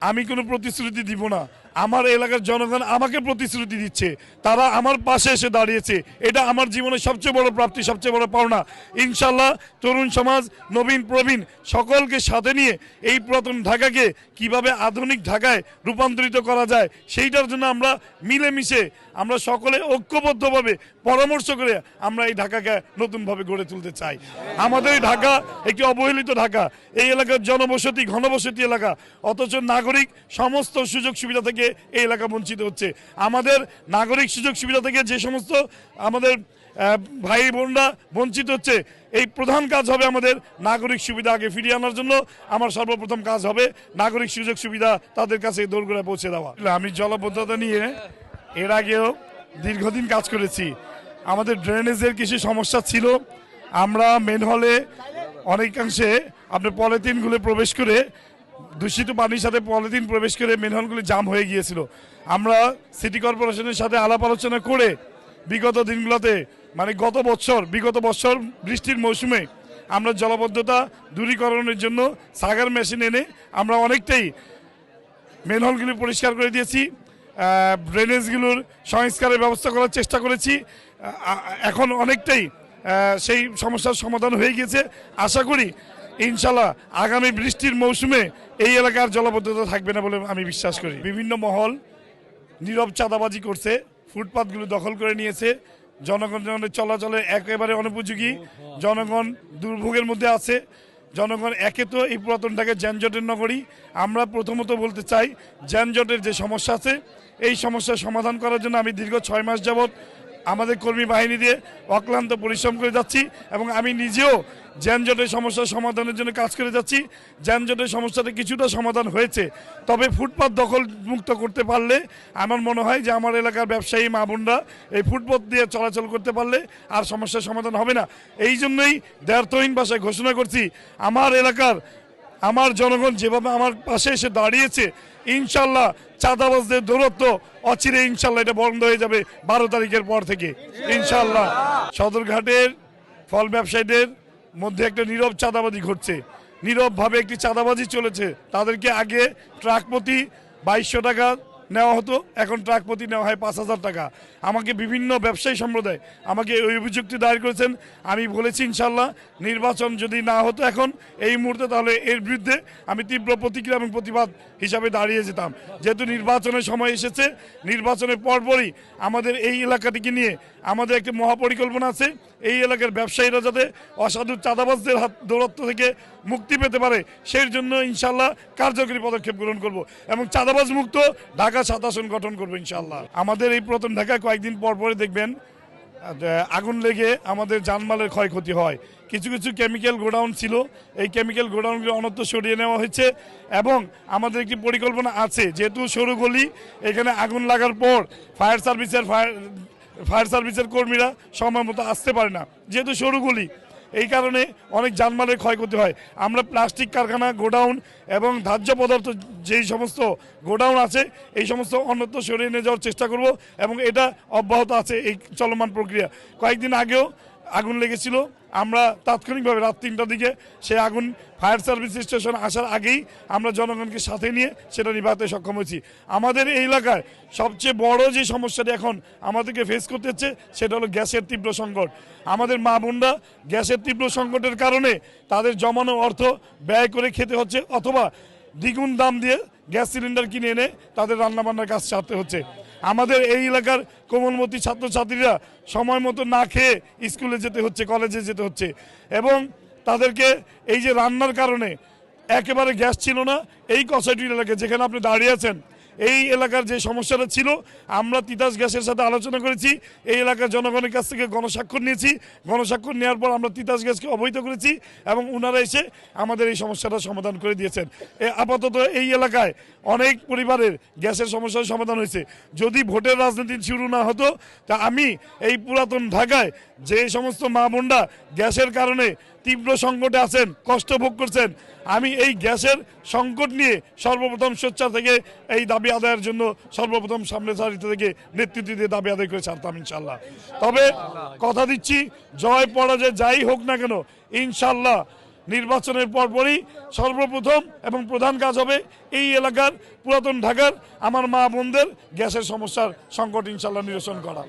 আমি কোনো প্রতিশ্রুতি দিব না। আমার এলাকার জনগণ আমাকে প্রতিশ্রুতি দিচ্ছে, তারা আমার পাশে এসে দাঁড়িয়েছে। এটা আমার জীবনের সবচেয়ে বড় প্রাপ্তি, সবচেয়ে বড় পাওনা। ইনশাল্লাহ তরুণ সমাজ, নবীন প্রবীণ সকলকে সাথে নিয়ে এই পুরাতন ঢাকাকে কিভাবে আধুনিক ঢাকায় রূপান্তরিত করা যায় সেইটার জন্য আমরা মিলেমিশে আমরা সকলে ঐক্যবদ্ধভাবে পরামর্শ করে আমরা এই ঢাকাকে নতুনভাবে গড়ে তুলতে চাই। আমাদের এই ঢাকা একটি অবহেলিত ঢাকা, এই এলাকার জনবসতি ঘনবসতি এলাকা, অথচ নাগরিক সমস্ত সুযোগ সুবিধা থেকে এই এলাকা বঞ্চিত হচ্ছে। আমাদের নাগরিক সুযোগ সুবিধা থেকে যে সমস্ত আমাদের ভাই বোনরা বঞ্চিত হচ্ছে, এই প্রধান কাজ হবে আমাদের নাগরিক সুবিধা আগে ফিরিয়ে আনার জন্য। আমার সর্বপ্রথম কাজ হবে নাগরিক সুযোগ সুবিধা তাদের কাছে দোরগোড়ায় পৌঁছে দেওয়া। আমি জলাবদ্ধতা নিয়ে এর আগেও দীর্ঘদিন কাজ করেছি। আমাদের ড্রেনেজের কিছু সমস্যা ছিল। আমরা মেন হলে অনেকাংশে আপনার পলিথিনগুলো প্রবেশ করে, দূষিত পানির সাথে পলিথিন প্রবেশ করে মেন হলগুলি জাম হয়ে গিয়েছিল। আমরা সিটি কর্পোরেশনের সাথে আলাপ আলোচনা করে বিগত দিনগুলোতে বিগত বছর বৃষ্টির মৌসুমে আমরা জলাবদ্ধতা দূরীকরণের জন্য সাগার মেশিন এনে আমরা অনেকটাই মেন হলগুলি পরিষ্কার করে দিয়েছি। ড্রেনেজগুলোর সংস্কারের ব্যবস্থা করার চেষ্টা করেছি। এখন অনেকটাই সেই সমস্যার সমাধান হয়ে গিয়েছে। আশা করি ইনশাল্লাহ আগামী বৃষ্টির মৌসুমে এই এলাকার জলাবদ্ধতা থাকবে না বলে আমি বিশ্বাস করি। বিভিন্ন মহল নীরব চাঁদাবাজি করছে, ফুটপাতগুলো দখল করে নিয়েছে, জনগণের চলাচলে একেবারে অনুপযোগী, জনগণ দুর্ভোগের মধ্যে আছে। জনগণ একে তো এই পুরাতন ঢাকার যানজটের নগরী। আমরা প্রথমত বলতে চাই যানজটের যে সমস্যা আছে এই সমস্যার সমাধান করার জন্য আমি দীর্ঘ 6 মাস যাবৎ আমাদের কর্মী বাহিনী দিয়ে অক্লান্ত পরিশ্রম করে যাচ্ছি এবং আমি নিজেও যানজটের সমস্যার সমাধানের জন্য কাজ করে যাচ্ছি। যানজটের সমস্যাটা কিছুটা সমাধান হয়েছে, তবে ফুটপাত দখল মুক্ত করতে পারলে আমার মনে হয় যে আমার এলাকার ব্যবসায়ী মা বোনরা এই ফুটপাত দিয়ে চলাচল করতে পারলে আর সমস্যার সমাধান হবে না। এই জন্যই দ্ব্যর্থহীন ভাষায় ঘোষণা করছি, আমার এলাকার আমার জনগণ যেভাবে আমার পাশে এসে দাঁড়িয়েছে, ইনশাল্লাহ চাঁদাবাজদের দৌরত্ব অচিরে ইনশাল্লাহ এটা বন্ধ হয়ে যাবে 12 তারিখের পর থেকে ইনশাল্লাহ। সদরঘাটের ফল ব্যবসায়ীদের মধ্যে একটা নীরব চাঁদাবাজি ঘটছে, নীরবভাবে একটি চাঁদাবাজি চলেছে। তাদেরকে আগে ট্রাক প্রতি 2200 টাকা নেওয়া হতো, এখন ট্রাক প্রতি নেওয়া হয় 5000 টাকা। আমাকে বিভিন্ন ব্যবসায়ী সম্প্রদায় আমাকে ওই অভিযোগটি দায়ের করেছেন। আমি বলেছি ইনশাল্লাহ নির্বাচন যদি না হতো এখন এই মুহূর্তে, তাহলে এর বিরুদ্ধে আমি তীব্র প্রতিক্রিয়া এবং প্রতিবাদ হিসাবে দাঁড়িয়ে যেতাম। যেহেতু নির্বাচনের সময় এসেছে, নির্বাচনের পরপরই আমাদের এই এলাকাটিকে নিয়ে আমাদের একটি মহাপরিকল্পনা আছে। এই এলাকার ব্যবসায়ীরা যাতে অসাধু চাঁদাবাজদের হাত দৌরত্ব থেকে মুক্তি পেতে পারে সেই জন্য ইনশাল্লাহ কার্যকরী পদক্ষেপ গ্রহণ করব এবং চাঁদাবাজ মুক্ত ঢাকা 7 আসন গঠন করবো ইনশাল্লাহ। আমাদের এই প্রথম ঢাকায় কয়েকদিন পর পরে দেখবেন আগুন লেগে আমাদের জানমালের ক্ষয়ক্ষতি হয়। কিছু কিছু কেমিক্যাল গোডাউন ছিল, এই কেমিক্যাল গোডাউনগুলো অন্যত্র সরিয়ে নেওয়া হয়েছে এবং আমাদের একটি পরিকল্পনা আছে, যেহেতু সরু গলি, এখানে আগুন লাগার পর ফায়ার সার্ভিসের কর্মীরা সময় মতো আসতে পারে না, যেহেতু সরু গলি, এই কারণে অনেক জানমালের ক্ষয়ক্ষতি হয়। আমরা প্লাস্টিক কারখানা, গোডাউন এবং ধার্য পদার্থ যেই সমস্ত গোডাউন আছে এই সমস্ত অন্যত্র সরিয়ে নিয়ে যাওয়ার চেষ্টা করব এবং এটা অব্যাহত আছে এই চলমান প্রক্রিয়া। কয়েকদিন আগেও আগুন লেগেছিল, আমরা তাৎক্ষণিকভাবে রাত 3টার দিকে সেই আগুন ফায়ার সার্ভিস স্টেশন আসার আগেই আমরা জনগণকে সাথে নিয়ে সেটা নিভাতে সক্ষম হয়েছি। আমাদের এই এলাকায় সবচেয়ে বড় যে সমস্যাটি এখন আমাদেরকে ফেস করতে হচ্ছে সেটা হলো গ্যাসের তীব্র সংকট। আমাদের মা বোনরা গ্যাসের তীব্র সংকটের কারণে তাদের জমানো অর্থ ব্যয় করে খেতে হচ্ছে, অথবা দ্বিগুণ দাম দিয়ে গ্যাস সিলিন্ডার কিনে এনে তাদের রান্নাবান্নার কাজ সারতে হচ্ছে। আমাদের এই এলাকার কোমলমতি ছাত্রছাত্রীরা সময় মতো না খেয়ে স্কুলে যেতে হচ্ছে, কলেজে যেতে হচ্ছে এবং তাদেরকে এই যে রান্নার কারণে একেবারে গ্যাস ছিল না। এই কসাইটুর এলাকায় যেখানে আপনি দাঁড়িয়ে আছেন, এই এলাকার যে সমস্যাটা ছিল আমরা তিতাস গ্যাসের সাথে আলোচনা করেছি, এই এলাকার জনগণের কাছ থেকে গণস্বাক্ষর নিয়েছি। গণস্বাক্ষর নেওয়ার পর আমরা তিতাস গ্যাসকে অবহিত করেছি এবং ওনারা এসে আমাদের এই সমস্যাটা সমাধান করে দিয়েছেন। আপাতত এই এলাকায় অনেক পরিবারের গ্যাসের সমস্যার সমাধান হয়েছে। যদি ভোটের রাজনীতি শুরু না হতো তা আমি এই পুরাতন ঢাকায় যে সমস্ত মা বোনরা গ্যাসের কারণে তীব্র সংকটে আছেন, কষ্ট ভোগ করছেন, আমি এই গ্যাসের সংকট নিয়ে সর্বপ্রথম সোচ্চার থেকে এই দাবি আদায়ের জন্য সর্বপ্রথম সামনে সারিতে থেকে নেতৃত্ব দিয়ে দাবি আদায় করে ছাড়তাম ইনশাল্লাহ। তবে কথা দিচ্ছি, জয় পরাজয় যাই হোক না কেন ইনশাল্লাহ নির্বাচনের পরপরই সর্বপ্রথম এবং প্রধান কাজ হবে এই এলাকার পুরাতন ঢাকার আমার মা বোনদের গ্যাসের সমস্যার সংকট ইনশাল্লাহ নিরসন করা।